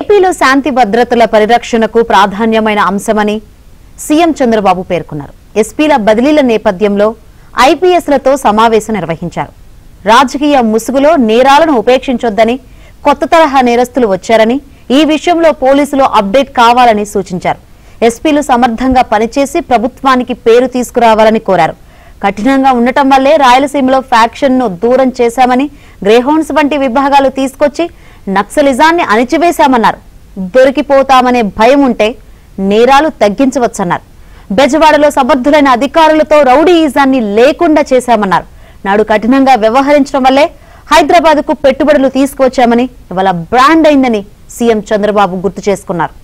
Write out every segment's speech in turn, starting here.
ఏపీలో శాంతి భద్రతల పరిరక్షణకు ప్రాధాన్యమైన అంశమని సీఎం చంద్రబాబు పేర్కొన్నారు. ఎస్పీల బదిలీల నేపథ్యంలో ఐపీఎస్లతో సమావేశం నిర్వహించారు. రాజకీయ ముసుగులో నేరాలను ఉపేక్షించొద్దని, కొత్త తరహా నేరస్తులు వచ్చారని, ఈ విషయంలో పోలీసులు అప్డేట్ కావాలని సూచించారు. ఎస్పీలు సమర్థంగా పనిచేసి ప్రభుత్వానికి పేరు తీసుకురావాలని కోరారు. కఠినంగా ఉండటం వల్లే రాయలసీమలో ఫ్యాక్షన్ ను దూరం చేశామని, గ్రేహౌండ్స్ వంటి విభాగాలు తీసుకొచ్చి నక్సలిజాన్ని అణిచివేశామన్నారు. దొరికిపోతామనే భయం ఉంటే నేరాలు తగ్గించవచ్చన్నారు. బెజవాడలో సమర్థులైన అధికారులతో రౌడీయిజాన్ని లేకుండా చేశామన్నారు. నాడు కఠినంగా వ్యవహరించడం వల్లే హైదరాబాద్ కు పెట్టుబడులు తీసుకువచ్చామని, ఇవాళ బ్రాండ్ అయిందని సీఎం చంద్రబాబు గుర్తు చేసుకున్నారు.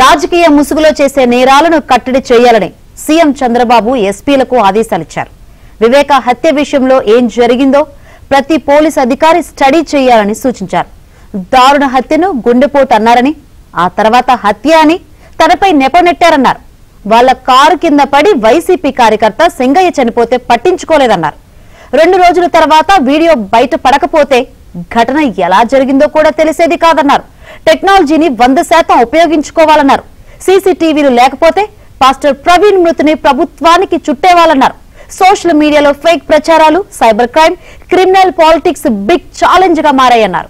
రాజకీయ ముసుగులో చేసే నేరాలను కట్టడి చేయాలని సీఎం చంద్రబాబు ఎస్పీలకు ఆదేశాలిచ్చారు. వివేక హత్య విషయంలో ఏం జరిగిందో ప్రతి పోలీస్ అధికారి స్టడీ చేయాలని సూచించారు. దారుణ హత్యను గుండెపోటు అన్నారని, ఆ తర్వాత హత్య అని తనపై నెపనెట్టారన్నారు. వాళ్ల కారు కింద పడి వైసీపీ కార్యకర్త సింగయ్య చనిపోతే పట్టించుకోలేదన్నారు. 2 రోజుల తర్వాత వీడియో బయట పడకపోతే ఘటన ఎలా జరిగిందో కూడా తెలిసేది కాదన్నారు. టెక్నాలజీని 100% ఉపయోగించుకోవాలన్నారు. సీసీటీవీలు లేకపోతే పాస్టర్ ప్రవీణ్ మృతిని ప్రభుత్వానికి చుట్టేవాలన్నారు. సోషల్ మీడియాలో ఫేక్ ప్రచారాలు, cyber crime, criminal politics big challenge గా మారాయన్నారు.